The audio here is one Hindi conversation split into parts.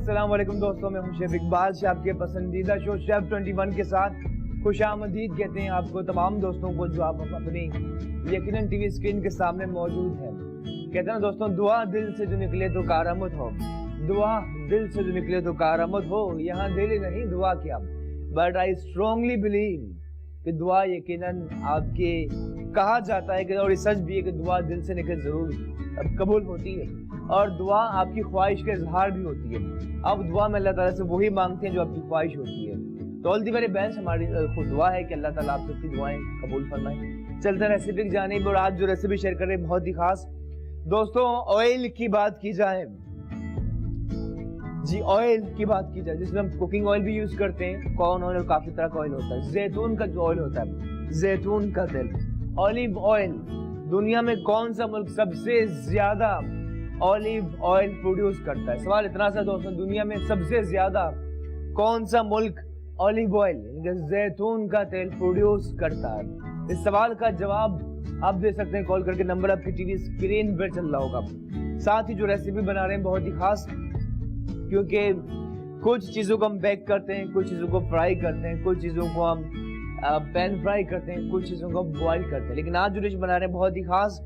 अस्सलाम वालेकुम दोस्तों, मैं हूं शेफ इकबाल से आपके पसंदीदा शो शेफ 21 के साथ खुशामदीद कहते हैं आपको तमाम दोस्तों को जो आप अपनी यकीनन टीवी स्क्रीन के सामने मौजूद हैं। कहते हैं ना दोस्तों, दुआ दिल से जो निकले तो कारामद हो, दुआ दिल से जो निकले तो कारामद हो। यहाँ दिल नहीं दुआ क्या, बट आई स्ट्रांगली बिलीव कि दुआ यकीनन आपके कहा जाता है कि, और सच भी है कि दुआ दिल से निकल जरूर कबूल होती है और दुआ आपकी ख्वाहिश का इजहार भी होती है। अब दुआ में अल्लाह ताला से वही मांगते हैं जो आपकी ख्वाहिश होती है। तो ऑल दी वेरी बेस्ट, हमारी खुद दुआ है कि अल्लाह ताला आप सबकी दुआएं कबूल फरमाए। चलते हैं रेसिपी की जानिब, और आज जो रेसिपी शेयर कर रहे हैं बहुत ही खास दोस्तों, ऑयल की बात की जाए जी, ऑयल की बात की जाए जिसमें हम कुकिंग ऑयल भी यूज करते हैं, कॉर्न ऑयल और काफी तरह का ऑयल होता है। जैतून का जो ऑयल होता है, जैतून का तेल, ऑलिव ऑयल। दुनिया में कौन सा मुल्क सबसे ज्यादा ऑलिव ऑयल प्रोड्यूस करता है? सवाल इतना सा दोस्तों, दुनिया में सबसे ज्यादा कौन सा मुल्क ऑलिव ऑयल जैतून का तेल प्रोड्यूस करता है? इस सवाल का जवाब आप दे सकते हैं कॉल करके, नंबर आपकी टीवी स्क्रीन पर चल रहा होगा। साथ ही जो रेसिपी बना रहे हैं बहुत ही खास, क्योंकि कुछ चीजों को हम बेक करते हैं, कुछ चीजों को फ्राई करते हैं, कुछ चीजों को हम पैन फ्राई करते हैं, कुछ चीजों को बॉईल करते हैं। लेकिन आज जो डिश बना रहे हैं बहुत ही खास,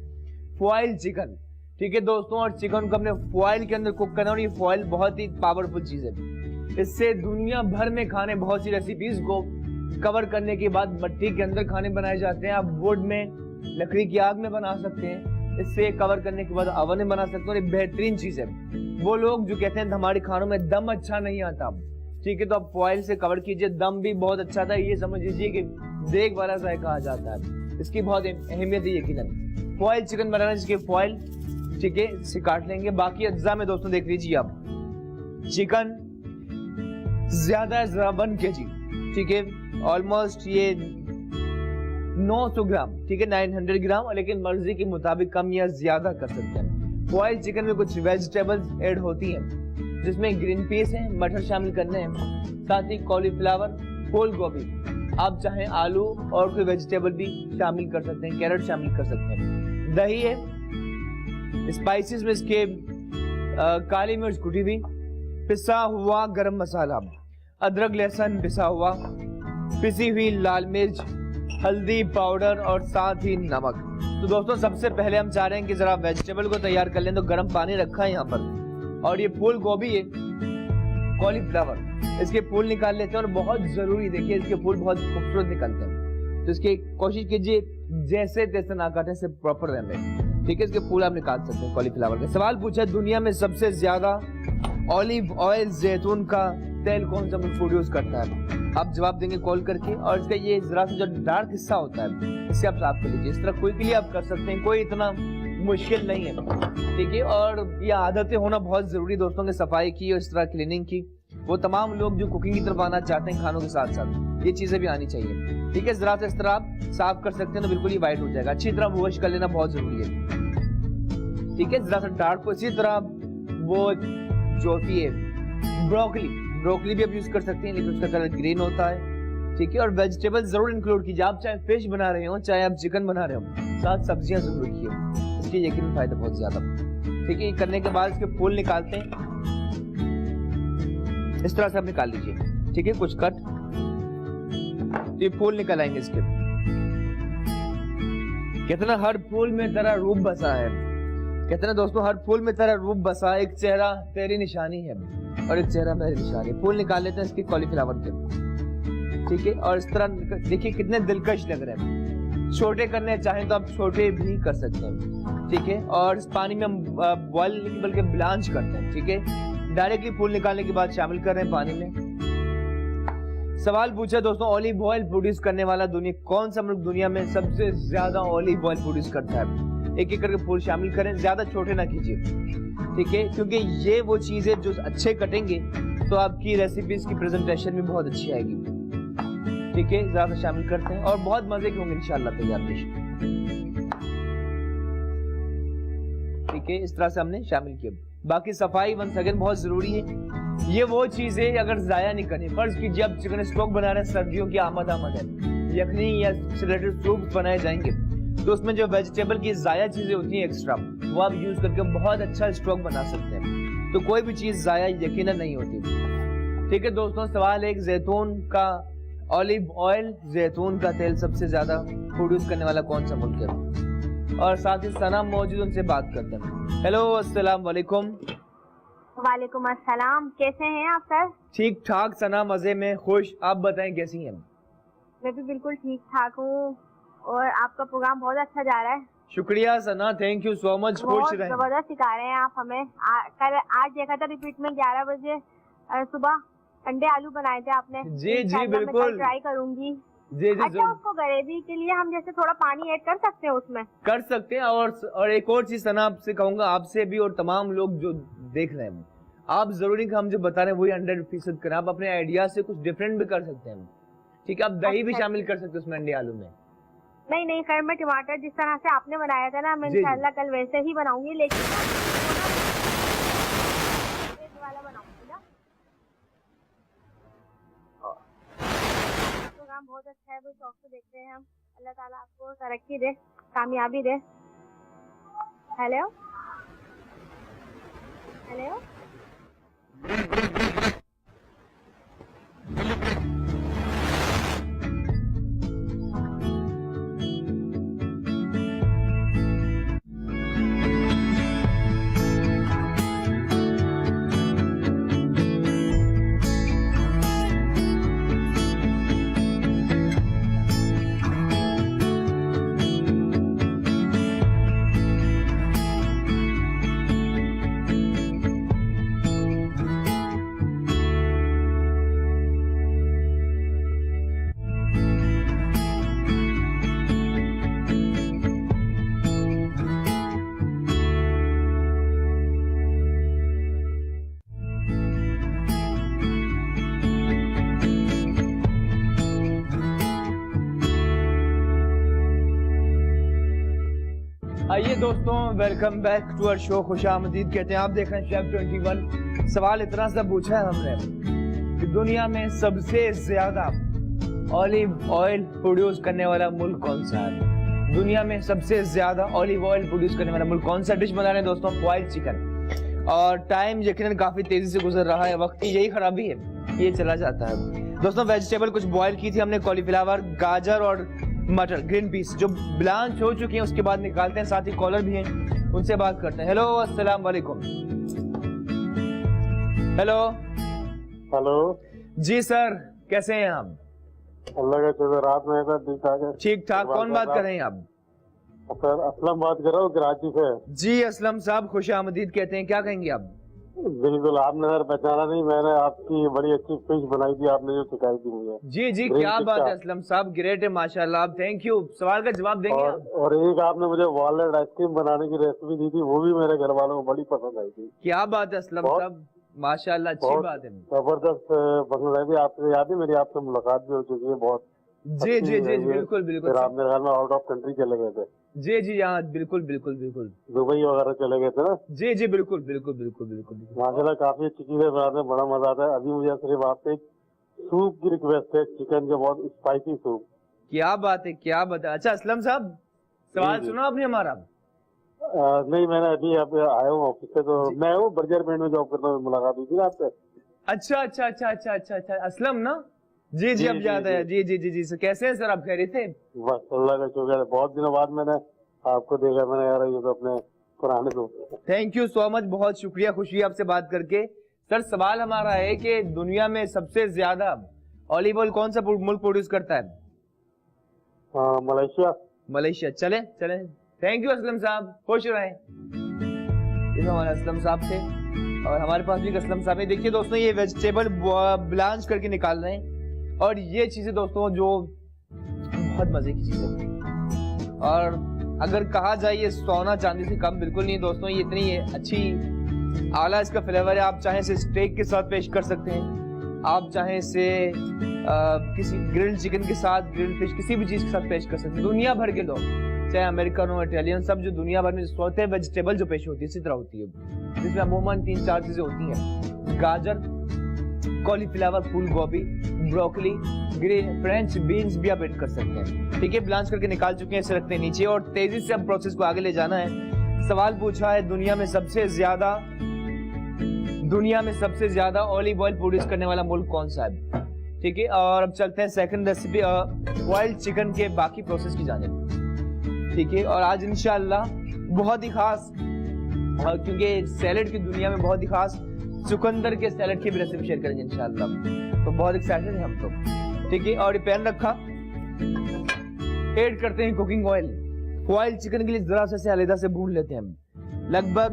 फॉइल चिकन। ठीक है दोस्तों, और चिकन को हमने फॉइल के अंदर कुक करना, और ये फॉइल बहुत ही पावरफुल चीज है। इससे दुनिया भर में खाने, बहुत सी रेसिपीज को कवर करने के बाद मट्टी के अंदर खाने बनाए जाते हैं। आप वुड में, लकड़ी की आग में बना सकते हैं, इससे कवर करने के बाद ओवन में बना सकते हैं। और बेहतरीन चीज है। वो लोग जो कहते हैं हमारे खानों में दम अच्छा नहीं आता, ठीक है, तो आप फॉइल से कवर कीजिए, दम भी बहुत अच्छा था। ये समझ लीजिए कि देख वाला जायका आ जाता है। इसकी बहुत अहमियत है यकीनन। फॉइल चिकन बनाना, जिसके फॉइल ठीक है इसे काट लेंगे। बाकी अज्जा में दोस्तों देख लीजिए आप, चिकन ज्यादा 1 kg, ठीक है, ऑलमोस्ट ये 900 ग्राम, ठीक है, 900 ग्राम, लेकिन मर्जी के मुताबिक कम या ज्यादा कर सकते हैं। फॉइल चिकन में कुछ वेजिटेबल्स ऐड होती हैं, जिसमें ग्रीन पीस है, मटर शामिल करने हैं, साथ ही कॉलीफ्लावर, फूल गोभी, आप चाहें आलू और कोई वेजिटेबल भी शामिल कर सकते हैं, कैरेट शामिल कर सकते हैं। दही है, स्पाइसेस में इसके काली मिर्च कुटी हुई, पिसा हुआ गरम मसाला, अदरक लहसुन पिसा हुआ, पिसी हुई लाल मिर्च, हल्दी पाउडर और साथ ही नमक। तो दोस्तों सबसे पहले हम चाह रहे हैं कि जरा वेजिटेबल को तैयार कर लें। तो गर्म पानी रखा है यहाँ पर, और ये फूल गोभी है, कॉलीफ्लावर, इसके फूल निकाल लेते हैं। और बहुत जरूरी, देखिए इसके फूल बहुत खूबसूरत निकलते हैं, तो इसकी कोशिश कीजिए जैसे तैसे ना काटें, से प्रॉपर रहने, ठीक है। इसके फूल आप निकाल सकते हैं कॉलीफ्लावर के। सवाल पूछा, दुनिया में सबसे ज्यादा ऑलिव ऑयल जैतून का तेल कौन सा मुल्क प्रोड्यूस करता है? आप जवाब देंगे कॉल करके। और इसका ये जरा सा जो डार्क हिस्सा होता है, इससे आप साफ कर लीजिए। इस तरह कोई के लिए आप कर सकते हैं, कोई इतना मुश्किल नहीं है, ठीक है। और ये आदतें होना बहुत जरूरी दोस्तों की, सफाई की और इस तरह क्लीनिंग की। वो तमाम लोग जो कुकिंग की तरफ आना चाहते हैं खानों के साथ साथ, ये चीजें भी आनी चाहिए, ठीक है। जरा सा इस तरह आप साफ कर सकते हैं तो बिल्कुल ये वाइट हो जाएगा। अच्छी तरह वॉश कर लेना बहुत जरूरी है, ठीक है। जरा सा डार्क को इसी तरह, वो जो होती है ब्रोकली, ब्रोकली भी आप यूज कर सकते हैं, लेकिन उसका कलर ग्रीन होता है, ठीक है। और वेजिटेबल जरूर इंक्लूड कीजिए, आप चाहे फिश बना रहे हो, चाहे आप चिकन बना रहे हो, साथ सब्जियां जरूर रखिए, इसके यकीन फायदा बहुत ज्यादा, ठीक है। करने के बाद इसके फूल निकालते हैं, इस तरह से आप निकाल लीजिए, ठीक है, कुछ कट, तो ये फूल निकल आएंगे इसके। कितना हर फूल में तेरा रूप बसा है, कहते हैं दोस्तों हर फूल में तेरा रूप बसा, एक चेहरा तेरी निशानी है और एक चेहरा मेरी निशानी। फूल निकाल लेते हैं इसके कॉलीफ्लावर के, ठीक है। और इस तरह देखिए कितने दिलकश लग रहे हैं। छोटे करने चाहें तो आप छोटे भी कर सकते हैं, ठीक है। और इस पानी में हम बॉयल नहीं बल्कि ब्लांच करते हैं, ठीक है। डायरेक्टली फूल निकालने के बाद शामिल कर रहे हैं पानी में। सवाल पूछा दोस्तों, ऑलिव ऑयल प्रोड्यूस करने वाला दुनिया कौन सा मुल्क दुनिया में सबसे ज्यादा ऑलिव ऑयल प्रोड्यूस करता है? एक एक करके फूल शामिल करें, ज्यादा छोटे ना कीजिए, ठीक है, क्योंकि ये वो चीज है जो अच्छे कटेंगे तो आपकी रेसिपीज की प्रेजेंटेशन भी बहुत अच्छी आएगी, ठीक है। ज्यादा शामिल करते हैं और बहुत मजे के होंगे इंशाल्लाह तैयार डिश, ठीक है। इस तरह से हमने शामिल किया। बाकी सफाई वंस अगेन बहुत जरूरी है। ये वो चीज है अगर जाया नहीं करनी, फर्ज कीजिए आप चिकन स्टॉक बना रहे हैं, सर्दियों की आमद है, यखनी या रिलेटेड सूप बनाए जाएंगे, तो उसमें जो वेजिटेबल की जाया चीजें होती हैं एक्स्ट्रा, वो आप यूज करके बहुत अच्छा स्टॉक बना सकते हैं। तो कोई भी चीज जाया यकीनन नहीं होती। ठीक है दोस्तों, सवाल एक, जैतून का ऑलिव ऑयल, जैतून का तेल सबसे ज्यादा प्रोड्यूस करने वाला कौन सा मुल्क है? और साथ ही सना मौजूद, उनसे बात करते हैं। हेलो, अस्सलाम वालेकुम। वालेकुम अस्सलाम, कैसे हैं आप सर? ठीक ठाक सना, मजे में, खुश। आप बताएं कैसी हैं? मैं भी बिल्कुल ठीक ठाक हूँ और आपका प्रोग्राम बहुत अच्छा जा रहा है। शुक्रिया सना, थैंक यू सो मच। खुश रहें। जबरदस्त सिखा रहे हैं आप हमें। कल आज देखा था रिपीट में 11 बजे सुबह अंडे आलू बनाए थे आपने। जी जी बिल्कुल, ट्राई करूंगी। जी जी। अच्छा, उसको ग्रेवी के लिए हम जैसे थोड़ा पानी ऐड कर सकते हैं उसमें? कर सकते हैं। और एक और चीज सना आपसे कहूंगा, आपसे भी और तमाम लोग जो देख रहे हैं, आप जरूरी कि हम जो बता रहे हैं वही 100% करें। आप अपने आइडिया से कुछ डिफरेंट भी कर सकते हैं। ठीक है, आप दही भी शामिल कर सकते हैं उसमें, अंडे आलू में। नहीं खैर, मैं टमाटर जिस तरह से आपने बनाया था ना, मैं इंशाल्लाह कल वैसे ही बनाऊंगी, लेकिन वाला बनाऊंगी ना। प्रोग्राम बहुत अच्छा है, वो शौक से देखते हैं हम। अल्लाह ताला आपको तरक्की दे, कामयाबी दे। हेलो हेलो, आइए दोस्तों, welcome back to our show, खुशामदीद कहते हैं। आप देख रहे हैं शेफ 21। सवाल इतना सा पूछा है हमने कि दुनिया में सबसे ज्यादा ऑलिव ऑयल प्रोड्यूस करने वाला मुल्क कौन सा है? दुनिया में सबसे ज्यादा ऑलिव ऑयल प्रोड्यूस करने वाला मुल्क कौन सा? डिश बना रहे हैं दोस्तों, बॉइल्ड चिकन। और टाइम यकीनन काफी तेजी से गुजर रहा है, वक्त की यही खराबी है, ये चला जाता है दोस्तों। वेजिटेबल कुछ बॉयल की थी हमने, कॉलीफ्लावर, गाजर और मटर, ग्रीन पीस जो ब्लांच हो चुकी हैं उसके बाद निकालते हैं। साथ ही कॉलर भी हैं, उनसे बात करते हैं। हेलो, अस्सलाम वालेकुम। हेलो हेलो जी सर, कैसे हैं आप? अल्लाह का शुक्र, आप में ठीक ठाक है? ठीक ठाक। कौन बात कर रहे हैं आप? सर असलम बात कर रहा हूँ कराची से। जी असलम साहब, खुशामदीद कहते हैं। क्या कहेंगे आप? बिल्कुल, आपने सर पहचाना नहीं, मैंने आपकी बड़ी अच्छी फिश बनाई थी, आपने जो सिखाई थी मुझे। जी जी, क्या बात है असलम साहब, ग्रेट है माशाल्लाह। आप थैंक यू, सवाल का जवाब देंगे आप? और एक आपने मुझे वॉलनट आइसक्रीम बनाने की रेसिपी दी थी, वो भी मेरे घर वालों को बड़ी पसंद आई थी। क्या बात है असलम साहब, माशाल्लाह, अच्छी बात है। जबरदस्त पसंद आई थी। आपसे याद है, मेरी आपसे मुलाकात भी हो चुकी है बहुत। जी जी जी बिल्कुल बिल्कुल। फिर आप मेरे ख्याल में आउट ऑफ कंट्री चले गए थे। जी जी, यहाँ बिल्कुल बिल्कुल बिल्कुल, दुबई वगैरह चले गए थे ना? जी जी बिल्कुल बिल्कुल बिल्कुल बिल्कुल। माशाल्लाह काफी अच्छी चीजें बनाते हैं, बड़ा मजा आता है। अभी मुझे सिर्फ आपसे सूप की रिक्वेस्ट है, चिकन का बहुत स्पाइसी सूप। क्या बात है, क्या बात है। अच्छा असलम साहब, सवाल सुना आपने हमारा? नहीं, मैंने अभी आया हूँ ऑफिस से, तो मैं हूँ बर्जर बैंड में जॉब करता हूँ, मुलाकात हुई थी ना आपसे। अच्छा अच्छा अच्छा अच्छा अच्छा अच्छा, असलम ना? जी जी, अब याद आया। जी जी जी जी सर, कैसे हैं सर आप? खैरियत है? बस अल्लाह का शुक्र है, बहुत दिनों बाद मैंने आपको देखा। मैंने यार ये तो अपने पुराने दोस्त। थैंक यू सो मच, बहुत शुक्रिया, खुशी है आपसे बात करके। सर सवाल हमारा है कि दुनिया में सबसे ज्यादा ऑलिव ऑयल कौन सा मुल्क प्रोड्यूस करता है? मलेशिया। मलेशिया। चले चले, थैंक यू असलम साहब, खुश रहें। ये हमारे असलम साहब थे और हमारे पास भी असलम साहब है। देखिए दोस्तों, ये वेजिटेबल ब्लांच करके निकाल रहे हैं और ये चीजें दोस्तों जो बहुत मजे की चीजें, और अगर कहा जाए ये सोना चांदी से कम बिल्कुल नहीं दोस्तों। ये इतनी अच्छी आला इसका फ्लेवर है। आप चाहे इसे स्टेक के साथ पेश कर सकते हैं, आप चाहे इसे किसी ग्रिल्ड चिकन के साथ, ग्रिल्ड फिश, किसी भी चीज के साथ पेश कर सकते हैं। दुनिया भर के लोग, चाहे अमेरिकन हो, इटालियन, सब जो दुनिया भर में सोते हैं वेजिटेबल जो पेश होती है इसी तरह होती है, जिसमें अमूमन 3-4 चीजें होती हैं। गाजर, कॉलीफ्लावर, फूल गोभी, ब्रोकली, ग्रीन फ्रेंच बीन्स भी आप ऐड कर सकते हैं। ठीक है, ब्लांच करके निकाल चुके हैं, इसे रखते हैं नीचे और तेजी से अब प्रोसेस को आगे ले जाना है। सवाल पूछा है दुनिया में सबसे ज्यादा दुनिया में सबसे ज्यादा ऑलिव ऑयल प्रोड्यूस करने वाला मुल्क कौन सा है? ठीक है, और अब चलते हैं सेकंड रेसिपी बॉइल्ड चिकन के बाकी प्रोसेस की जानिब। ठीक है, और आज इंशाल्लाह बहुत ही खास, क्योंकि सैलेड की दुनिया में बहुत ही खास चुकंदर के सैलेड की भी रेसिपी शेयर करेंगे इंशाल्लाह। तो बहुत एक्साइटेड हैं हम तो। ठीक है, और ये पैन रखा, ऐड करते हैं कुकिंग ऑयल। बॉइल्ड चिकन के लिए जरा सा अलग से भून लेते हैं। लगभग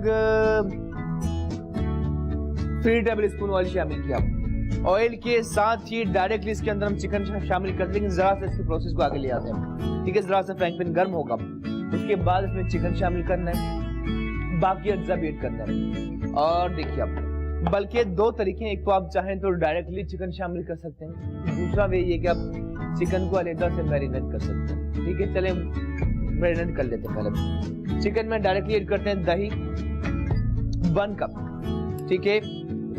3 टेबल स्पून ऑयल शामिल किया। ऑयल के साथ ही डायरेक्टली इसके अंदर हम चिकन शामिल कर देंगे। जरा सा इसके प्रोसेस को आगे ले आते हैं। ठीक है, जरा सा फ्राइंग पैन गर्म होगा, उसके बाद इसमें चिकन शामिल करना है, बाकी अज्जा भी ऐड करना है। और देखिए आप, बल्कि 2 तरीके हैं। एक तो आप चाहें तो डायरेक्टली चिकन शामिल कर सकते हैं, दूसरा वे ये कि आप चिकन को अलग से मैरिनेट कर सकते हैं। ठीक है, चले मैरिनेट कर लेते हैं। पहले चिकन में डायरेक्टली ऐड करते हैं दही 1 कप। ठीक है,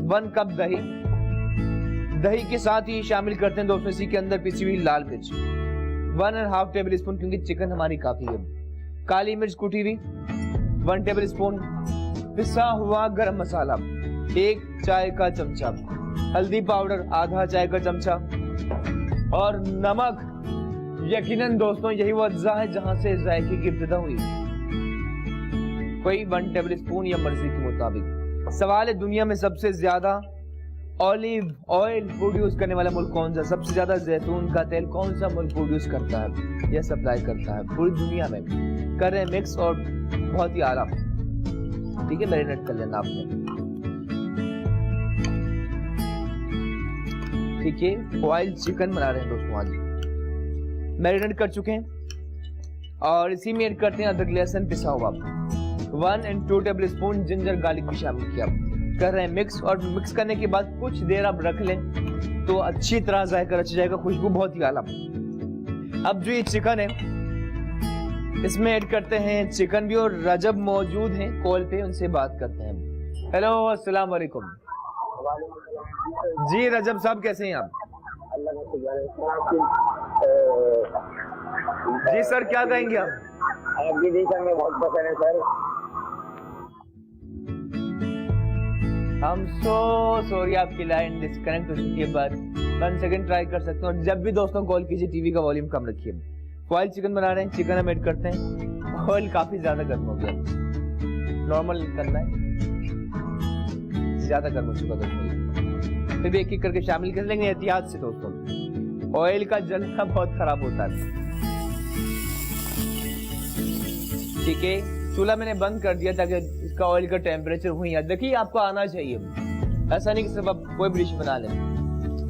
1 कप दही के साथ ही शामिल करते हैं दोस्तों इसी के अंदर पिसी हुई लाल मिर्च 1.5 टेबल स्पून, क्योंकि चिकन हमारी काफी है। काली मिर्च कुटी हुई 1 टेबल स्पून, पिसा हुआ गरम मसाला 1 चाय का चमचा, हल्दी पाउडर आधा चाय का चमचा, और नमक। यकीनन दोस्तों यही वो अज्जा है जहां से जायके की इब्तिदा हुई। कोई 1 टेबल स्पून या मर्जी के मुताबिक। सवाल है, दुनिया में सबसे ज्यादा ऑलिव ऑयल प्रोड्यूस करने वाला मुल्क कौन सा? सबसे ज्यादा जैतून का तेल कौन सा मुल्क प्रोड्यूस करता है या सप्लाई करता है पूरी दुनिया में? कर रहे मिक्स और बहुत ही आराम। ठीक है, मैरिनेट कर लेना आपने। ठीक है, बॉइल्ड चिकन बना रहे हैं दोस्तों आज। मैरिनेट कर चुके हैं और इसी में ऐड करते हैं अदरक लहसुन पिसा हुआ 1 और 2 टेबल स्पून जिंजर गार्लिक भी शामिल किया। कर रहे हैं मिक्स, और मिक्स करने के बाद कुछ देर आप रख लें तो अच्छी तरह जायका रच जाएगा, खुशबू बहुत ही आला। अब जो ये चिकन है इसमें ऐड करते हैं चिकन भी, और रजब मौजूद हैं कॉल पे, उनसे बात करते हैं। हेलो, अस्सलाम वालेकुम। जी रजब साहब, कैसे हैं आप? जी सर, क्या कहेंगे आप? आपकी डिश हमें बहुत पसंद है सर। हम सॉरी, आपकी लाइन डिस्कनेक्ट हो चुकी है, बात 1 सेकंड ट्राई कर सकते हैं। और जब भी दोस्तों कॉल कीजिए टीवी का वॉल्यूम कम रखिए। बॉइल्ड चिकन बना रहे हैं, चिकन हम ऐड करते हैं। ऑयल काफी ज्यादा गर्म हो गया, नॉर्मल करना है, ज्यादा गर्म हो चुका दोस्तों। फिर भी एक एक करके शामिल कर लेंगे एहतियात से दोस्तों। ऑयल का जलना बहुत खराब होता है। ठीक है, चूल्हा मैंने बंद कर दिया ताकि इसका ऑयल का टेम्परेचर वही है। देखिए, आपको आना चाहिए, ऐसा नहीं कि सिर्फ आप कोई भी डिश बना लें।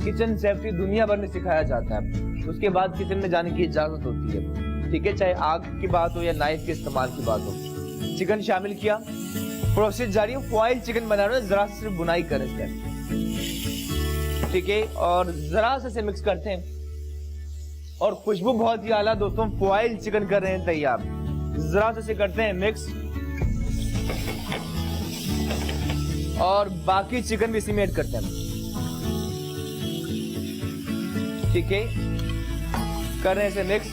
किचन सेफ्टी दुनिया भर में सिखाया जाता है, उसके बाद किचन में जाने की इजाजत होती है। ठीक है, चाहे आग की बात हो या नाइफ के इस्तेमाल की बात हो। चिकन शामिल किया, प्रोसेस जारी है। बॉइल्ड चिकन बना रहे हैं, जरा से सिर्फ बुनाई करें इसका। ठीक है, और जरा से मिक्स करते हैं, और खुशबू बहुत ही आला दोस्तों। बॉइल्ड चिकन कर रहे हैं तैयार, जरा से करते हैं मिक्स, और बाकी चिकन भी इसी में ऐड करते हैं। ठीक है, कर रहे हैं इसे मिक्स।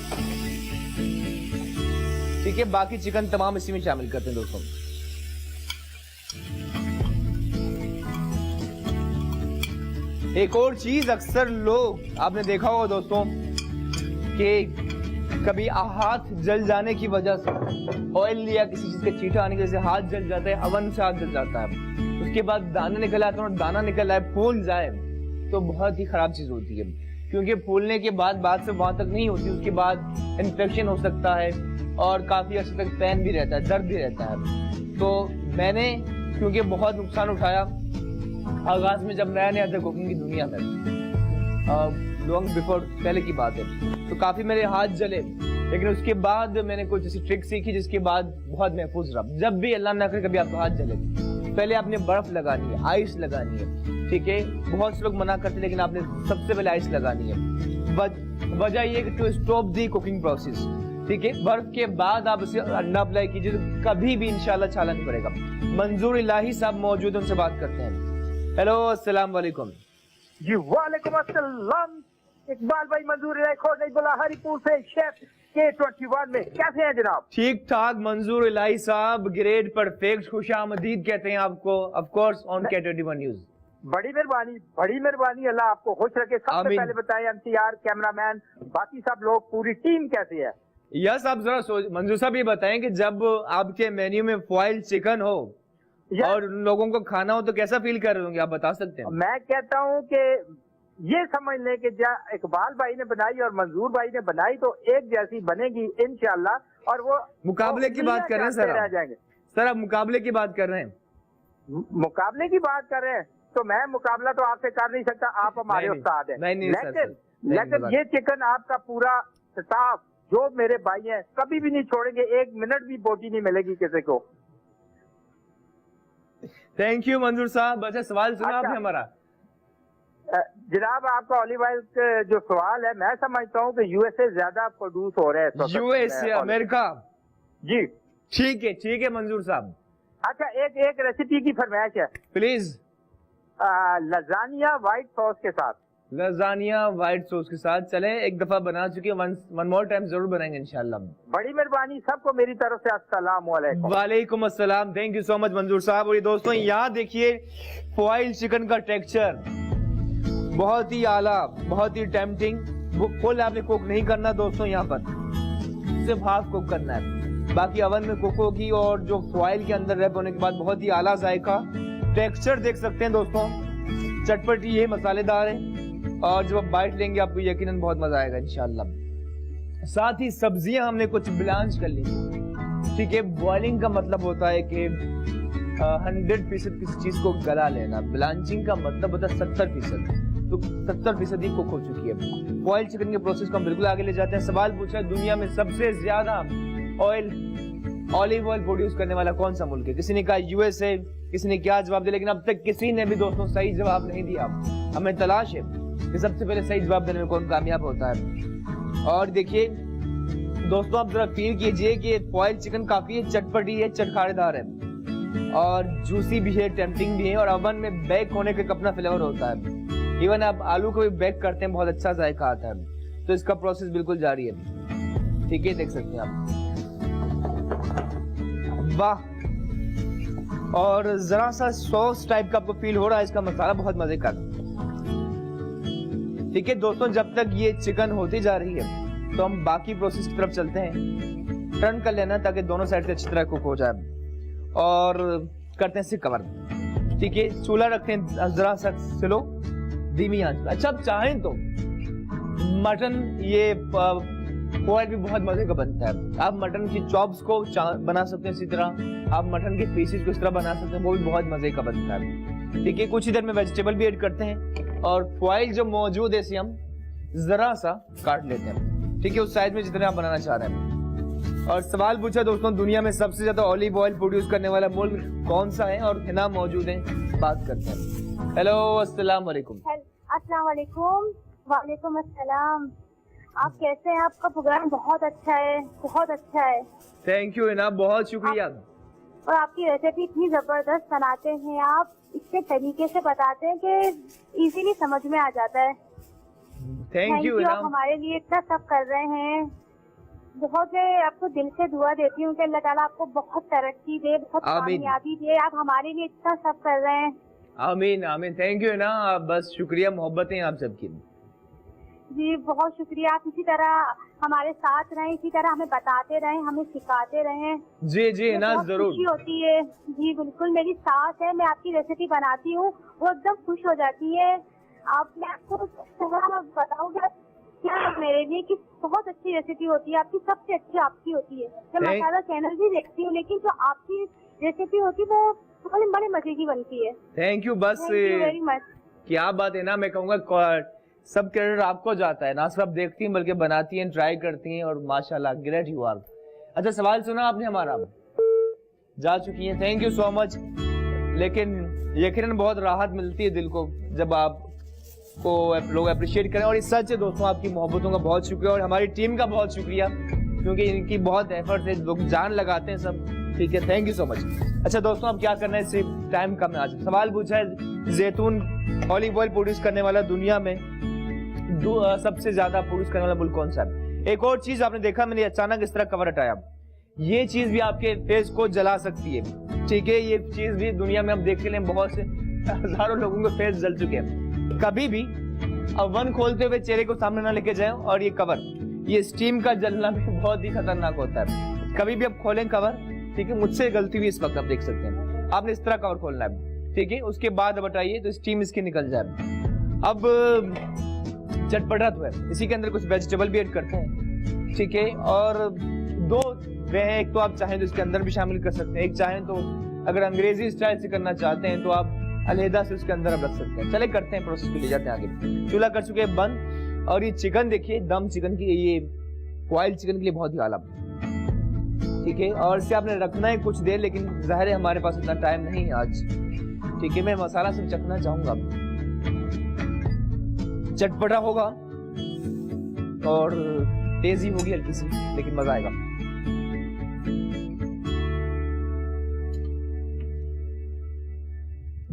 ठीक है, बाकी चिकन तमाम इसी में शामिल करते हैं दोस्तों। एक और चीज, अक्सर लोग आपने देखा होगा दोस्तों कि कभी हाथ जल जाने की वजह से, ऑयल लिया किसी चीज का छींटा आने की वजह से हाथ जल जाता है, अवन से हाथ जल जाता है, उसके बाद दाना निकल आता है, और दाना निकल आए फूल जाए तो बहुत ही खराब चीज होती है। क्योंकि फूलने के बाद बात से वहां तक नहीं होती, उसके बाद इन्फेक्शन हो सकता है और काफी अर्से तक पेन भी रहता है, दर्द भी रहता है। तो मैंने क्योंकि बहुत नुकसान उठाया आगाज में, जब नया था कुकिंग की दुनिया में, लॉन्ग बिफोर पहले की बात है, तो काफी मेरे हाथ जले। लेकिन उसके बाद मैंने कुछ ऐसी ट्रिक सीखी जिसके बाद बहुत महफूज रहा। जब भी अल्लाह ना करे कभी आपका हाथ जले, पहले आपने बर्फ लगानी है, आइस लगानी है। ठीक है, बहुत से लोग मना करते, लेकिन आपने सबसे पहले आइस लगानी है। वजह ये कि to stop the cooking process. ठीक है, बर्फ के बाद आप इसे अंडा अप्लाई कीजिए तो कभी भी इंशाल्लाह छाला नहीं पड़ेगा। मंजूर इलाही साहब मौजूद है, उनसे बात करते हैं। हेलो, अस्सलाम वालेकुम। जी वालेकुम अस्सलाम। इकबाल भाई, मंजूर इलाही खोज नहीं बोला हरिपुर से शेफ K21 में कैसे हैं जनाब? ठीक ठाक मंजूर इलाही साहब, ग्रेट, परफेक्ट, खुशामदीद कहते हैं आपको, of course on K21 news. बड़ी मेहरबानी, अल्लाह आपको खुश रखे। सबसे आमीन। पहले बताएं एमसीआर, कैमरामैन, बाकी सब लोग, पूरी टीम कैसी है? यस, आप जरा मंजूर साहब ये बताएं कि जब आपके मेन्यू में फॉइल चिकन हो और उन लोगों को खाना हो तो कैसा फील कर रहे होंगे, आप बता सकते हैं? मैं कहता हूँ कि ये समझ लें कि इकबाल भाई ने बनाई और मंजूर भाई ने बनाई तो एक जैसी बनेगी इंशाल्लाह। और वो मुकाबले की बात कर रहे हैं सर, रह जाएंगे। सर आप मुकाबले की बात कर रहे हैं? मुकाबले की बात कर रहे हैं तो मैं मुकाबला तो आपसे कर नहीं सकता, आप हमारे उस्ताद हैं। लेकिन ये चिकन आपका पूरा स्टाफ जो मेरे भाई हैं कभी भी नहीं छोड़ेंगे, एक मिनट भी बोटी नहीं मिलेगी किसी को। थैंक यू मंजूर साहब। अच्छा सवाल सुना आपने हमारा? जनाब आपका ऑलिव ऑयल जो सवाल है, मैं समझता हूँ कि यूएसए ज्यादा प्रोड्यूस हो रहे हैं। USA, America? जी ठीक है मंजूर साहब। अच्छा एक रेसिपी की फरमाइश है प्लीज। लजानिया व्हाइट सॉस के साथ। लजानिया व्हाइट सॉस के साथ, चले एक दफा बना चुके, वन मोर टाइम जरूर बनाएंगे इंशाल्लाह। बड़ी मेहरबानी, सबको मेरी तरफ से अस्सलाम वालेकुम। वालेकुम अस्सलाम। थैंक यू सो मच मंजूर साहब। और ये दोस्तों यहाँ देखिए फॉइल चिकन का टेक्सचर बहुत ही आला, बहुत ही टेम्पटिंग। वो फुल आपने कुक नहीं करना दोस्तों, यहाँ पर सिर्फ हाफ कुक करना है, बाकी अवन में कुक होगी। और जो फॉइल के अंदर रैप होने के बाद बहुत ही आला जायका, टेक्सचर देख सकते हैं दोस्तों, चटपटी है, मसालेदार है। और जब आप बाइट लेंगे आपको यकीनन बहुत मजा आएगा इंशाल्लाह। साथ ही सब्जियां हमने कुछ ब्लांच कर ली, ठीक है। बॉइलिंग का मतलब होता है कि 100% किसी चीज को गला लेना, ब्लांचिंग का मतलब होता है 70%, तो 70% ही कुक हो चुकी है। बॉयल चिकन के प्रोसेस को हम बिल्कुल आगे ले जाते हैं। सवाल पूछा दुनिया में सबसे ज्यादा ऑलिव ऑयल प्रोड्यूस करने वाला कौन सा मुल्क है? किसी ने कहा यूएसए, किसी ने क्या जवाब दिया, लेकिन अब तक किसी ने भी दोस्तों सही जवाब नहीं दिया। हमें तलाश है कि सबसे पहले सही जवाब देने में कौन कामयाब होता है। और देखिए दोस्तों आप जरा फील कीजिए कि बॉइल्ड चिकन काफी चटपटी है, चटखारेदार है और जूसी भी है, टेम्पटिंग भी है। और ओवन में बेक होने का अपना फ्लेवर होता है। इवन आप आलू को भी बेक करते हैं, बहुत अच्छा जायका आता है। तो इसका प्रोसेस बिल्कुल जारी है, ठीक है, देख सकते हैं आप। वाह, और जरा सा सॉस टाइप का आपको फील हो रहा है, इसका मसाला बहुत मजे का। ठीक है दोस्तों, जब तक ये चिकन होती जा रही है तो हम बाकी प्रोसेस की तरफ चलते हैं। टर्न कर लेना ताकि दोनों साइड से अच्छी तरह कुक हो जाए। और करते हैं इसे कवर, ठीक है। चूल्हा रखते हैं जरा सा स्लो, धीमी आंच पे। अच्छा आप चाहें तो मटन ये बॉयल भी बहुत मजे का बनता है। आप मटन की चॉप्स को बना सकते हैं, इसी तरह आप मटन के पीसेस को इस तरह बना सकते हैं, वो भी बहुत मजे का बनता है। ठीक है, कुछ ही देर में वेजिटेबल भी ऐड करते हैं और फॉइल जो मौजूद है इसे हम जरा सा काट लेते हैं, ठीक है, उस साइज में जितना आप बनाना चाह रहे हैं। और सवाल पूछा दोस्तों दुनिया में सबसे ज्यादा ऑलिव ऑयल प्रोड्यूस करने वाला मुल्क कौन सा है और कितना मौजूद है, बात करते हैं। हेलो, अस्सलाम वालेकुम। अस्सलाम वालेकुम। वालेकुम अस्सलाम। आप कैसे हैं? आपका प्रोग्राम बहुत अच्छा है, बहुत अच्छा है। थैंक यू इनाम, बहुत शुक्रिया। और आपकी रेसिपी इतनी जबरदस्त बनाते हैं, आप इतने तरीके से बताते हैं कि इजीली समझ में आ जाता है। थैंक यू आप इनाम। हमारे लिए इतना सब कर रहे हैं, बहुत मैं आपको दिल से दुआ देती हूँ कि अल्लाह ताला आपको बहुत तरक्की दे, बहुत कामयाबी दे। आप हमारे लिए इतना सब कर रहे हैं। आमीन आमीन। थैंक यू ना, बस शुक्रिया, मोहब्बतें आप सबकी। जी बहुत शुक्रिया। आप इसी तरह हमारे साथ रहें, इसी तरह हमें बताते रहें, हमें सिखाते रहें। जी जी ना, जरूर। खुशी होती है जी, बिल्कुल। मेरी सास है, मैं आपकी रेसिपी बनाती हूँ, वो एकदम खुश हो जाती है। मैं आपको बताऊंगा क्या मेरे लिए कि बहुत अच्छी रेसिपी होती है आपकी, सबसे अच्छी आपकी होती है। मैं मसाला चैनल भी देखती हूँ, लेकिन जो आपकी रेसिपी होती है वो बड़े मजे की बनती है। Thank you. बस वेरी मच। क्या बात है ना, मैं कहूँगा सब क्रेडिट आपको जाता है, ना सिर्फ आप देखती हैं बल्कि बनाती हैं, ट्राई करती हैं, और माशाल्लाह ग्रेट यू आर। अच्छा सवाल सुना आपने हमारा, जा चुकी हैं, थैंक यू सो मच। लेकिन यकीनन बहुत राहत मिलती है दिल को जब आपको लोग अप्रिशिएट करें, और इस सच है दोस्तों, आपकी मोहब्बतों का बहुत शुक्रिया और हमारी टीम का बहुत शुक्रिया, क्योंकि इनकी बहुत एफर्ट है, लोग जान लगाते हैं सब, ठीक है, थैंक यू सो मच। अच्छा दोस्तों, अब क्या करना है, सिर्फ टाइम कम है। आज सवाल पूछा है जैतून ऑलिव ऑयल प्रोड्यूस करने वाला दुनिया में सबसे ज्यादा प्रोड्यूस करने वाला मुल्क कौन सा है? एक और चीज आपने देखा, मैंने अचानक इस तरह कवर हटाया, ये चीज भी आपके फेस को जला सकती है, ठीक है। ये चीज भी दुनिया में हम देखते हैं, बहुत से हजारों लोगों के फेस जल चुके हैं। कभी भी अवन खोलते हुए चेहरे को सामने ना लेके जाएं। और ये कवर, ये स्टीम का जलना भी बहुत ही खतरनाक होता है। कभी भी आप खोलें कवर, ठीक है, मुझसे गलती हुई इस वक्त, आप देख सकते हैं, आपने इस तरह कवर खोलना है, ठीक है। उसके बाद अब हटाइए तो स्टीम इसकी निकल जाए। अब चटपटा तो है, इसी के अंदर कुछ वेजिटेबल भी ऐड करते हैं, ठीक है। और दो वे हैं, एक तो आप चाहें तो इसके अंदर भी शामिल कर सकते हैं, एक चाहें तो अगर अंग्रेजी स्टाइल से करना चाहते हैं तो आप अलहदा से उसके अंदर आप रख सकते हैं। चले करते हैं प्रोसेस को, ले जाते हैं आगे। चूल्हा कर चुके हैं बंद। और ये चिकन देखिए, दम चिकन की, ये बॉइल्ड चिकन के लिए बहुत ही आला, ठीक है। और इसे आपने रखना है कुछ देर, लेकिन जाहिर है हमारे पास इतना टाइम नहीं है आज, ठीक है। मैं मसाला सब चखना चाहूंगा, चटपटा होगा और तेजी होगी हल्की सी, लेकिन मजा आएगा।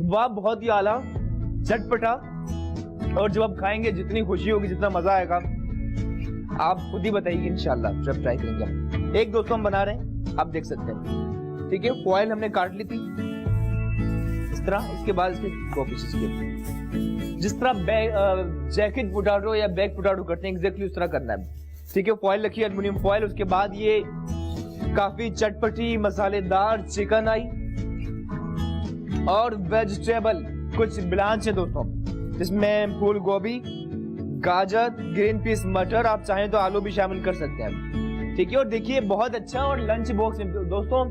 वाह, बहुत ही आला, चटपटा, और जब आप खाएंगे जितनी खुशी होगी, जितना मजा आएगा, आप खुद ही बताइए इंशाल्लाह जब ट्राई करेंगे। एक दोस्तों हम बना रहे हैं, आप देख सकते हैं, ठीक है। फॉइल हमने काट ली थी इस तरह, उसके बाद इसके 2 पीसेस के, जिस तरह जैकेट पोटैटो या बैग पोटैटो करते हैं, एग्जैक्टली उस तरह करना है, ठीक है। फॉइल रखी, एल्युमिनियम फॉइल। उसके बाद ये काफी चटपटी मसालेदार चिकन आई और वेजिटेबल कुछ ब्लांच है दोस्तों, जिसमें फूल गोभी, गाजर, ग्रीन पीस, मटर, आप चाहें तो आलू भी शामिल कर सकते हैं, ठीक है। और देखिए बहुत अच्छा, और लंच बॉक्स में दोस्तों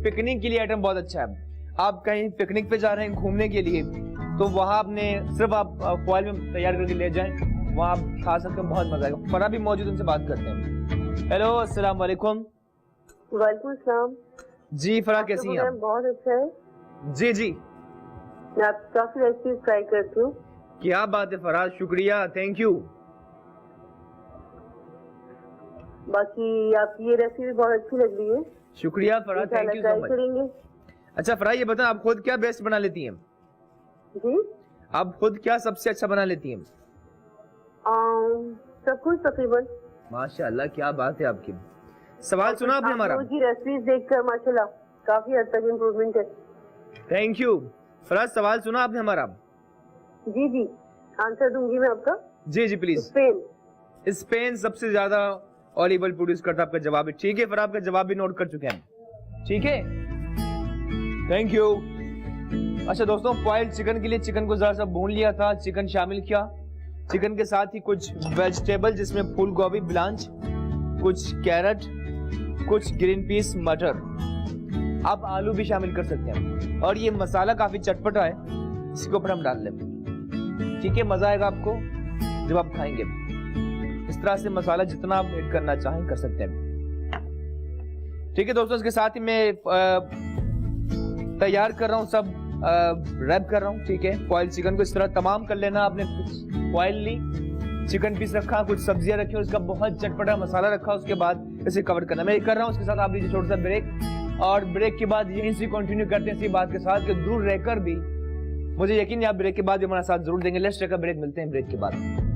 पिकनिक के लिए आइटम बहुत अच्छा है। आप कहीं पिकनिक पे जा रहे हैं घूमने के लिए, तो वहां आपने सिर्फ आप फॉइल में तैयार करके ले जाएं, वहां आप खा सकते हैं, बहुत मजा आएगा। फरा भी मौजूद, उनसे बात करते हैं। हेलो, अस्सलाम वालेकुम। वालेकुम सलाम जी फरा, कैसी हैं आप? बहुत अच्छा है जी जी, मैं आप काफी रेसिपी ट्राई करती हूँ। क्या बात है फराज, शुक्रिया, थैंक यू। बाकी आपकी ये रेसिपी बहुत अच्छी लग रही है। शुक्रिया Faraz, thank you so much. करेंगे। अच्छा फराज, ये बताएं आप खुद क्या बेस्ट बना लेती हैं? जी, आप खुद क्या सबसे अच्छा बना लेती हैं? सब कुछ तकरीबन। माशाल्लाह, क्या बात है आपकी। सवाल सुना आपने हमारा? जी, रेसिपीज देखकर माशाल्लाह काफी हद तक इम्प्रूवमेंट है। Thank you Faraz. सवाल सुना आपने हमारा? जी जी, आंसर दूंगी मैं आपका। जी जी प्लीज। स्पेन सबसे ज्यादा ऑलिव ऑयल प्रोड्यूस करता, आपका जवाब है, ठीक है। फिर आपका जवाब भी नोट कर चुके हैं, ठीक है, थैंक यू। अच्छा दोस्तों, बॉइल्ड चिकन के लिए चिकन को जरा सा भून लिया था, चिकन शामिल किया, चिकन के साथ ही कुछ वेजिटेबल, जिसमें फूल गोभी, ब्लांच, कुछ कैरेट, कुछ ग्रीन पीस, मटर, आप आलू भी शामिल कर सकते हैं। और ये मसाला काफी चटपटा है, इसके ऊपर हम डाल लें, ठीक है। मजा आएगा आपको जब आप खाएंगे। इस तरह से मसाला जितना आप ऐड करना चाहें कर सकते हैं, ठीक है दोस्तों। इसके साथ ही मैं तैयार कर रहा हूँ, सब रैप कर रहा हूँ, ठीक है। बॉइल्ड चिकन को इस तरह तमाम कर लेना। आपने कुछ बॉइल ली, चिकन पीस रखा, कुछ सब्जियां रखी और इसका बहुत चटपटा मसाला रखा, उसके बाद इसे कवर करना। मैं कर रहा हूँ, उसके साथ आप लीजिए छोटा सा ब्रेक, और ब्रेक के बाद यहीं से कंटिन्यू करते हैं इसी बात के साथ कि दूर रहकर भी मुझे यकीन है आप ब्रेक के बाद भी हमारा साथ जरूर देंगे। लेट्स टेक अ ब्रेक, मिलते हैं ब्रेक के बाद।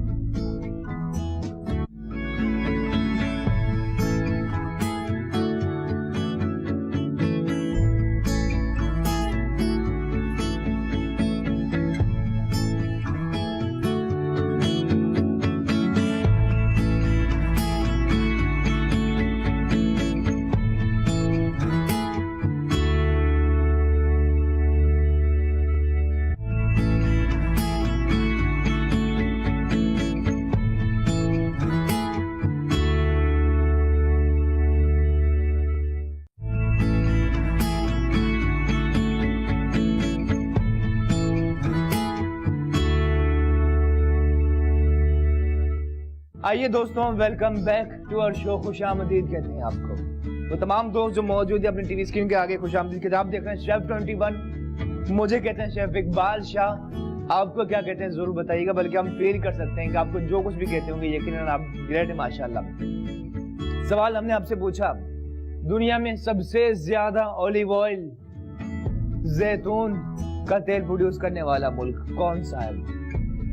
आइए दोस्तों, welcome back to our show. खुशामदीद कहते हैं आपको वो तमाम दोस्त जो मौजूद है अपनी टीवी स्क्रीन के आगे। खुशामदीद कहते हैं। आप देख रहे हैं शेफ 21, मुझे कहते हैं शेफ इकबाल शाह। आपको क्या कहते हैं जरूर बताइएगा, बल्कि हम फील कर सकते हैं कि आपको जो कुछ भी कहते होंगे यकीनन आप ग्रेट है माशाल्लाह। सवाल हमने आपसे पूछा, दुनिया में सबसे ज्यादा ऑलिव ऑयल, जैतून का तेल प्रोड्यूस करने वाला मुल्क कौन सा है?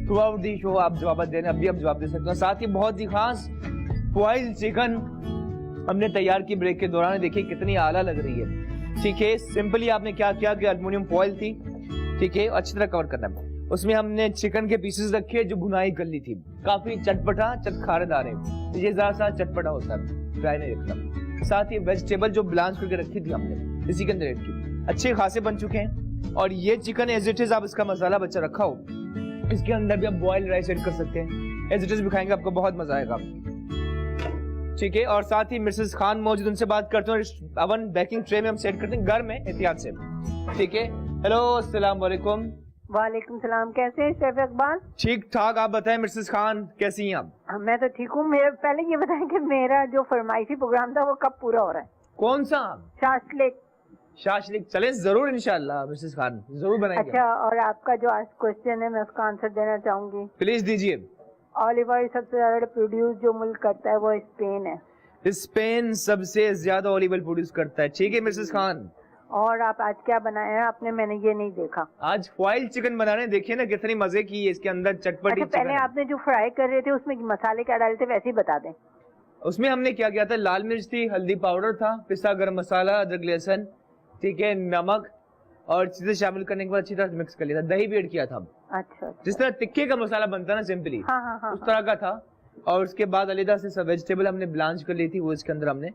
थ्रू आउट दी शो आप जवाब देने, अभी आप जवाब दे सकते हैं। साथ ही बहुत ही खास फॉइल चिकन हमने तैयार की ब्रेक के दौरान, देखिए कितनी आला लग रही है। ठीक है, सिंपली आपने क्या किया कि एल्युमिनियम फॉइल थी, ठीक है, अच्छी तरह कवर करना है। उसमें हमने चिकन के पीसेस रखे जो भुनाई कर ली थी, काफी चटपटा चटखारेदार है, ये ज्यादा सा चटपटा होता है, ट्राई नहीं रखना। साथ ही वेजिटेबल जो ब्लांच करके रखी थी हमने इसी के अंदर ऐड की, अच्छे खासे बन चुके हैं। और ये चिकन एज इट इज, आप इसका मसाला बच्चा रखा हो, इसके अंदर भी आप बॉइल्ड राइस ऐड कर सकते हैं, एज इट इज भी खाएंगे, आपको बहुत मजा आएगा। ठीक है, और साथ ही मिसेस खान मौजूद, उनसे बात करते हैं। अवन बेकिंग ट्रे में हम सेट करते हैं घर में एहतियात से। ठीक है, हेलो, अस्सलाम वालेकुम। वालेकुम सलाम, कैसे हैं शेफ इकबाल? ठीक ठाक, आप बताएं मिसेस खान कैसी हैं आप? मैं तो ठीक हूँ। मेरे पहले ये बताएं कि मेरा जो फरमाइशी प्रोग्राम था वो कब पूरा हो रहा है? कौन सा? शाशलिक। शाशलिक, चलें जरूर इंशाल्लाह मिसेस खान, जरूर बनाएंगे। अच्छा, और आपका जो आज क्वेश्चन है मैं उसका आंसर देना चाहूंगी। प्लीज दीजिए। ऑलिव ऑयल सबसे ज्यादा प्रोड्यूस जो मुल्क करता है वो स्पेन है। स्पेन सबसे ज्यादा ऑलिव ऑयल प्रोड्यूस करता है। ठीक है मिसेस खान, और आप आज क्या बनाया है आपने? मैंने ये नहीं देखा। आज फॉइल चिकन बनाने, देखिए ना कितनी मजे की है, इसके अंदर चटपटी। अच्छा, पहले आपने जो फ्राई कर रहे थे उसमें मसाले क्या डाले थे वैसे ही बता दें। उसमें हमने क्या किया था, लाल मिर्च थी, हल्दी पाउडर था, पिस्ता गरम मसाला, अदरक लहसुन, ठीक है, नमक, और चीजें शामिल करने के बाद अच्छी तरह मिक्स कर लिया था, दही भी ऐड किया था। अच्छा, जिस तरह टिक्के का मसाला बनता है ना सिंपली, हाँ, उस तरह का था। और उसके बाद अलग से सब वेजिटेबल हमने ब्लांच कर ली थी, वो इसके अंदर हमने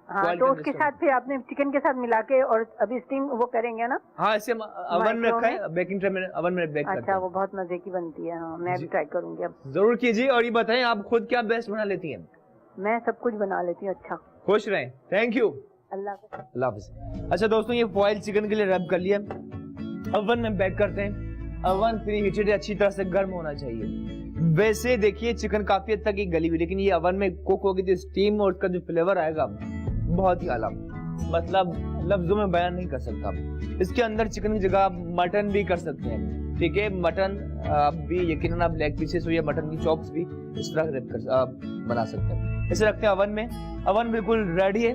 तो उसके साथ फिर आपने चिकन के साथ मिला के और अभी स्टीम वो करेंगे ना? हाँ, इसे अवन में रखा है, बेकिंग ट्रे में अवन में बेक करते हैं। अच्छा, वो बहुत मजे की बनती है। हाँ, मैं भी ट्राई करूंगी अब। जरूर कीजिए। और ये बताएं, आप खुद क्या बेस्ट बना लेती हैं? मैं सब कुछ बना लेती हूँ। अच्छा, खुश रहें, थैंक यू, अल्लाह हाफिज। अच्छा दोस्तों, ये फॉइल चिकन के लिए रैप कर लिया, अवन में बेक करते हैं। अवन प्री हीटेड, अच्छी तरह से गर्म होना चाहिए। वैसे देखिए चिकन काफी हद तक गली हुई, लेकिन ये अवन में कुक होगी तो स्टीम और उसका जो फ्लेवर आएगा बहुत ही आला, मतलब लफ्जों में बयान नहीं कर सकता। इसके अंदर चिकन की जगह आप मटन भी कर सकते हैं। ठीक है, मटन भी यकीनन आप लेग पीसेस हो या मटन की चॉप्स भी इस तरह रैप कर बना सकते हैं। इसे रखते हैं अवन में। अवन बिल्कुल रेडी है।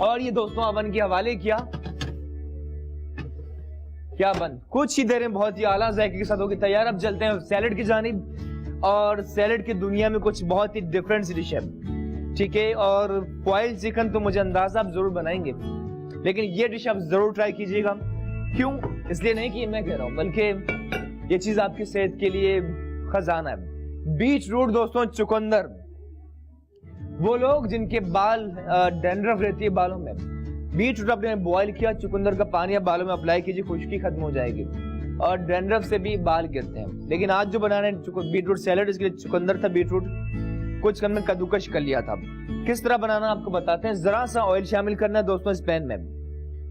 और ये दोस्तों अवन के हवाले क्या बन कुछ ही देर में बहुत ही आला जायके के साथ होगी तैयार। अब चलते हैं सैलेड की जानिब, और सैलेड की दुनिया में कुछ बहुत ही डिफरेंट सी डिश है। ठीक है, और फॉइल चिकन तो मुझे अंदाजा आप जरूर बनाएंगे, लेकिन ये डिश आप जरूर ट्राई कीजिएगा। क्यों? इसलिए नहीं कि मैं कह रहा हूं, बल्कि ये चीज आपकी सेहत के लिए खजाना है। बीट रूट दोस्तों, चुकंदर, वो लोग जिनके बाल डैंड्रफ रहती है बालों में, बीट रूट आपने बॉईल किया, चुकंदर का पानी आप बालों में अप्लाई कीजिए, खुश्की खत्म हो जाएगी और डैंड्रफ से भी बाल गिरते हैं। लेकिन आज जो बना रहे हैं बीट रूट सैलेड, इसके लिए चुकंदर था, बीट रूट कुछ हमने कद्दूकश कर लिया था। किस तरह बनाना आपको बताते हैं। जरा सा ऑयल शामिल करना है दोस्तों इस पैन में।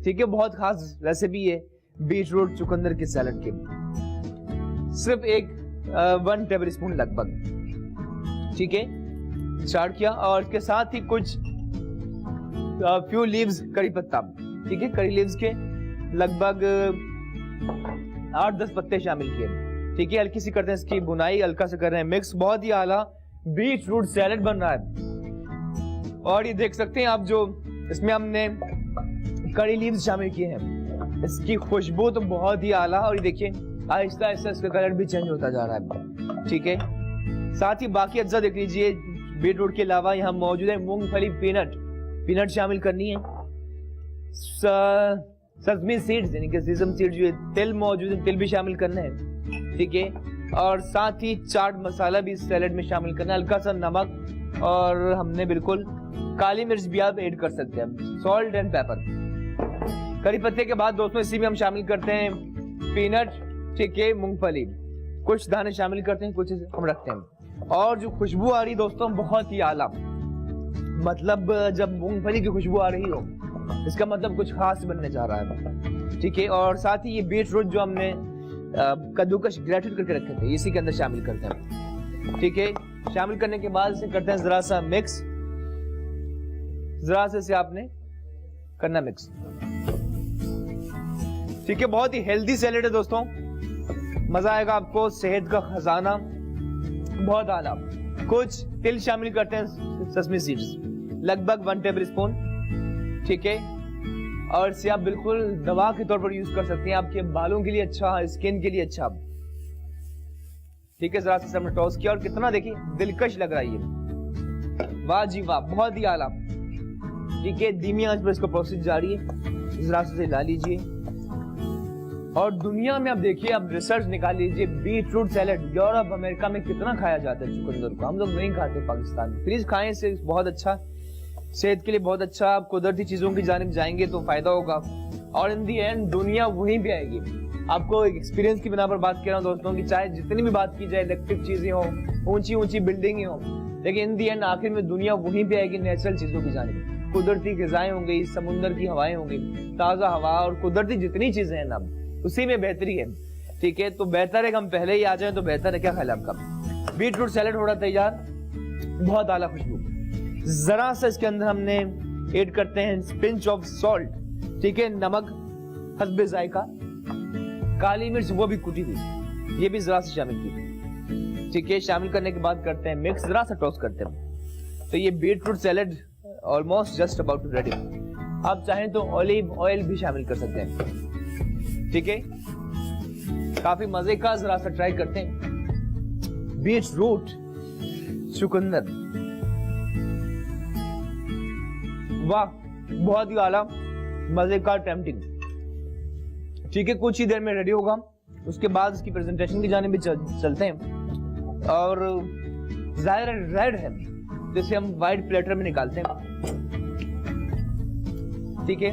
ठीक है, बहुत खास रेसिपी है बीट रूट चुकंदर की सैलेड की। सिर्फ 1 टेबल स्पून लगभग। ठीक है, स्टार्ट किया, और इसके साथ ही कुछ फ्यू लीव्स करी पत्ता। ठीक है, करी लीव्स के लगभग 8-10 पत्ते शामिल किए। ठीक है, हल्की सी करते हैं इसकी बुनाई, हल्का से कर रहे हैं मिक्स। बहुत ही आला बीट रूट सैलेड बन रहा है। और ये देख सकते हैं आप, जो इसमें हमने करी लीव्स शामिल किए हैं, इसकी खुशबू तो बहुत ही आला। और ये देखिए आहिस्ता आहिस्ता इसका कलर भी चेंज होता जा रहा है। ठीक है, साथ ही बाकी अज्जा देख लीजिए। बीट रूट के अलावा यहाँ मौजूद है मूंगफली, पीनट शामिल करनी है, सजमी सीड्स यानी कि सीजम सीड्स, जो तिल मौजूद है, तिल भी शामिल करना है। ठीक है, और साथ ही चाट मसाला भी सैलेड में शामिल करना है, हल्का सा नमक, और हमने बिल्कुल काली मिर्च भी आप ऐड कर सकते हैं, सॉल्ट एंड पेपर। करी पत्ते के बाद दोस्तों इसी में हम शामिल करते हैं पीनट। ठीक है, मूंगफली, कुछ दाने शामिल करते हैं, कुछ हम रखते हैं। और जो खुशबू आ रही दोस्तों बहुत ही आला, मतलब जब मूंगफली की खुशबू आ रही हो इसका मतलब कुछ खास बनने जा रहा है। ठीक है, और साथ ही ये बीट रूट जो हमने कद्दूकश ग्रेटेड करके रखे थे इसी के अंदर शामिल करते हैं। ठीक है, शामिल करने के बाद इसे करते हैं जरा सा मिक्स, जरा से आपने करना मिक्स। ठीक है, बहुत ही हेल्दी सैलेड है दोस्तों, मजा आएगा आपको, सेहत का खजाना, बहुत आला। कुछ तिल शामिल करते हैं, ससमी सीड्स लगभग 1 टेबल स्पून। ठीक है, और इसे आप बिल्कुल दवा के तौर पर यूज कर सकते हैं, आपके बालों के लिए अच्छा, स्किन के लिए अच्छा। ठीक है, जरा से हमने टॉस किया और कितना देखिए दिलकश लग रहा है ये। वाह जी वाह, बहुत ही आला। ठीक है, धीमी आंच पर इसका प्रोसेस जारी है, जरा से ला लीजिए। और दुनिया में आप देखिए, आप रिसर्च निकाल लीजिए, beetroot salad Europe America में कितना खाया जाता है चुकंदर को, हम लोग नहीं खाते पाकिस्तान में। प्लीज खाएं, इससे बहुत अच्छा, सेहत के लिए बहुत अच्छा। आप कुदरती चीजों की जानिब जाएंगे तो फायदा होगा, और इन दी एंड दुनिया वहीं पे आएगी। आपको एक एक्सपीरियंस की बिना पर बात कर रहा हूँ दोस्तों की, चाहे जितनी भी बात की जाए, इलेक्ट्रिक चीजें हो, ऊंची ऊंची बिल्डिंग हो, लेकिन इन दी एंड आखिर में दुनिया वहीं पे आएगी नेचुरल चीजों की जानिब। कुदरती ग़िज़ाएं होंगी, समुंदर की हवाएं होंगी, ताजा हवा और कुदरती जितनी चीजें हैं ना, उसी में बेहतरी है। ठीक है, तो बेहतर है कि हम पहले ही आ जाएं तो बेहतर है। क्या ख्याल है आपका? बीट रूट सैलेड हो रहा तैयार, बहुत आला खुशबू। जरा सा इसके अंदर हमने ऐड करते हैं पिंच ऑफ सॉल्ट, ठीक है, नमक हस्बे जायका, काली मिर्च वो भी कुटी हुई, ये भी जरा सा शामिल की। ठीक है, शामिल करने के बाद करते हैं मिक्स, जरा सा टॉस करते हैं। तो ये beetroot salad almost just about to ready. आप चाहें तो ऑलिव ऑयल भी शामिल कर सकते हैं। ठीक है, काफी मजे का, जरा सा ट्राई करते हैं बीट रूट चुकंदर। वाह, बहुत ही आला, मजे का, टेम्पटिंग। ठीक है, कुछ ही देर में रेडी होगा, उसके बाद इसकी प्रेजेंटेशन की जाने भी चलते हैं। और जाहिर रेड है, जैसे हम वाइट प्लेटर में निकालते हैं। ठीक है,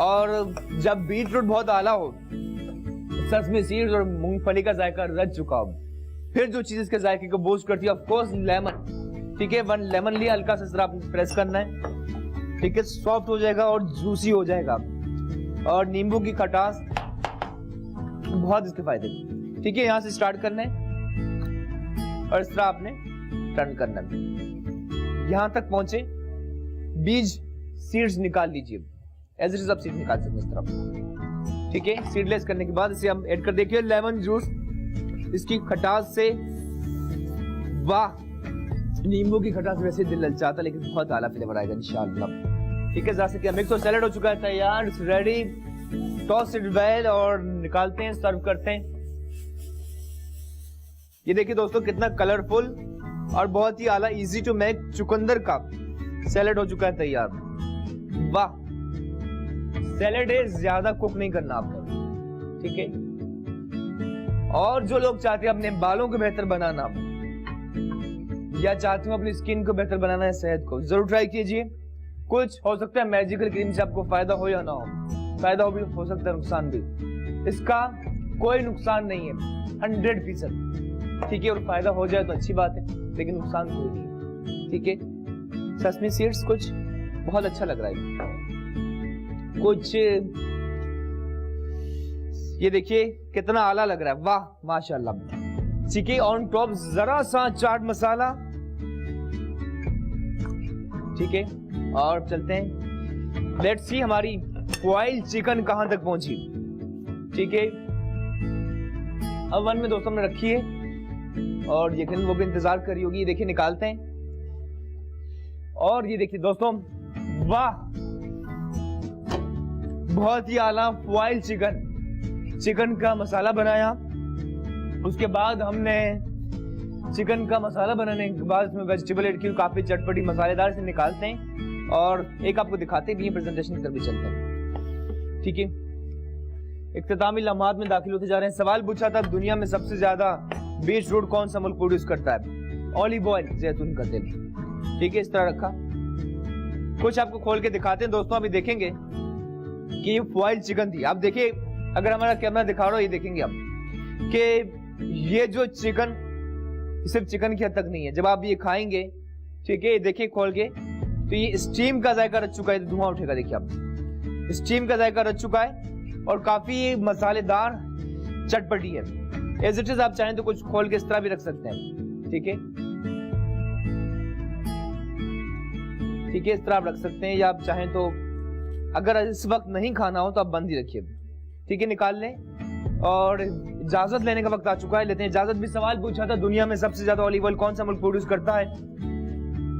और जब बीट रूट बहुत आला हो, सेसमी सीड्स और मूंगफली का जायका रच चुका हो, फिर जो चीज इसके जायके को बूस्ट करती है, ऑफ कोर्स लेमन। ठीक है, 1 लेमन लिया, हल्का सा सिर्फ प्रेस करना है। ठीक है, सॉफ्ट हो जाएगा और जूसी हो जाएगा, और नींबू की खटास, बहुत इसके फायदे। ठीक है, यहां से स्टार्ट करना है और इस तरह आपने टर्न करना है, यहां तक पहुंचे। बीज सीड्स निकाल लीजिए, एज इट इज आप सीड निकाल सकते हैं इस तरफ। ठीक है, सीडलेस करने के बाद इसे हम ऐड कर देखिए लेमन जूस, इसकी खटास से, वाह, नींबू की खटास वैसे दिल ललचाता, लेकिन बहुत आला फ्लेवर आएगा इंशाल्लाह। ठीक है, जा सकते हैं। मिक्स और सैलेड हो चुका है तैयार, रेडी, टॉस इट वेल और निकालते हैं, सर्व करते हैं। ये देखिए दोस्तों, कितना कलरफुल और बहुत ही आला, इजी टू मेक चुकंदर का सैलेड हो चुका है तैयार। वाह, सैलेड है, ज्यादा कुक नहीं करना आपको। ठीक है, और जो लोग चाहते हैं अपने बालों को बेहतर बनाना, या चाहते हो अपनी स्किन को बेहतर बनाना है, सेहत को, जरूर ट्राई कीजिए। कुछ हो सकता है मैजिकल क्रीम से आपको फायदा हो या ना हो, फायदा हो सकता है नुकसान भी, इसका कोई नुकसान नहीं है 100%। ठीक है, और फायदा हो जाए तो अच्छी बात है, लेकिन नुकसान कोई नहीं है। ठीक है, सेसमी सीड्स कुछ बहुत अच्छा लग रहा है, कुछ ये देखिए कितना आला लग रहा है, वाह माशाल्लाह। ठीक है, ऑन टॉप जरा सा चाट मसाला। ठीक है, और चलते हैं, लेट्स सी हमारी बॉइल्ड चिकन कहां तक पहुंची। ठीक है, अवन में दोस्तों ने रखी है, और यकीन वो भी इंतजार करी होगी। ये देखिए, निकालते हैं, और ये देखिए दोस्तों, वाह, बहुत ही आला बॉइल्ड चिकन का मसाला बनाया। उसके बाद हमने चिकन का मसाला बनाने के बाद इसमें वेजिटेबल ऐड की, काफी चटपटी मसालेदार से निकालते हैं, और एक आपको दिखाते भी हैं, प्रेजेंटेशन की तरफ भी चलते हैं। ठीक है, इख्तितामी लम्हात में दाखिल होते जा रहे हैं। सवाल पूछा था, दुनिया में सबसे ज्यादा बीट रूट कौन सा मुल्क प्रोड्यूस करता है? ऑलिव ऑयल, जैतून का तेल। ठीक है, इस तरह रखा, कुछ आपको खोल के दिखाते हैं दोस्तों। अभी देखेंगे कि ये बॉइल्ड चिकन थी। आप देखिए, अगर हमारा कैमरा दिखा रहा हो, ये देखेंगे आप कि ये जो चिकन सिर्फ चिकन की हद तक नहीं है, जब आप ये खाएंगे, ठीक है, देखिए खोल के, तो ये स्टीम का जायका रच चुका है, तो धुआं उठेगा। देखिए आप, स्टीम का जायका रच चुका है और काफी मसालेदार चटपटी है। एज इट इज आप चाहें तो कुछ खोल के इस तरह भी रख सकते हैं। ठीक है, ठीक है, इस तरह आप रख सकते हैं, या आप चाहें तो अगर इस वक्त नहीं खाना हो तो आप बंद ही रखिए। ठीक है, निकाल लें, और इजाजत लेने का वक्त आ चुका है, लेते हैं इजाजत। भी सवाल पूछा था, दुनिया में सबसे ज्यादा ऑलिव ऑयल कौन सा मुल्क प्रोड्यूस करता है,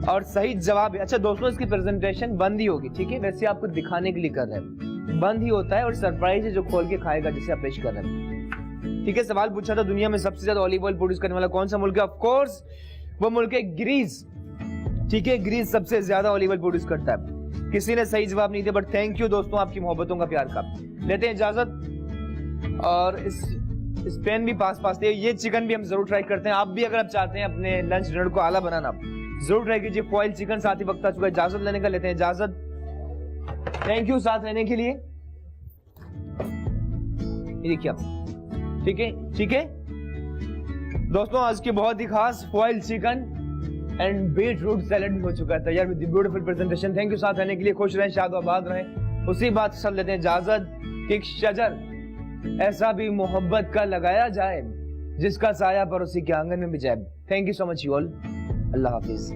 और सही जवाब है। अच्छा दोस्तों, इसकी प्रेजेंटेशन बंद ही होगी। ठीक है, वैसे आपको दिखाने के लिए कर रहे हैं, बंद ही होता है, और सरप्राइज है जो खोल के खाएगा जिसे आप पेश कर रहे हैं। ठीक है, सवाल पूछा था दुनिया में सबसे ज्यादा ऑलिव ऑयल प्रोड्यूस करने वाला कौन सा मुल्क है? ऑफ कोर्स वो मुल्क है ग्रीस। ठीक है, ग्रीस सबसे ज्यादा ऑलिव ऑयल प्रोड्यूस करता है। किसी ने सही जवाब नहीं दिया, बट थैंक यू दोस्तों आपकी मोहब्बतों का, प्यार का। लेते हैं इजाजत, और इस पेन भी पास थे। ये चिकन भी हम जरूर ट्राई करते हैं। आप भी अगर आप चाहते हैं अपने लंच डिनर को आला बनाना, जरूर ट्राई कीजिए फॉइल चिकन। साथ ही वक्त आ चुका है इजाजत लेने का, लेते हैं इजाजत। थैंक यू साथ रहने के लिए। ये देखिए आप, ठीक है दोस्तों, आज की बहुत ही खास foil chicken and beetroot salad भी हो चुका है तैयार with beautiful presentation. Thank you साथ रहने के लिए। खुश रहें, शाद आबाद रहें। उसी बात से लेते हैं इजाजत कि एक शजर ऐसा भी मोहब्बत का लगाया जाए जिसका साया पड़ोसी के आंगन में भी जाए। Thank you so much you all. Allah Hafiz.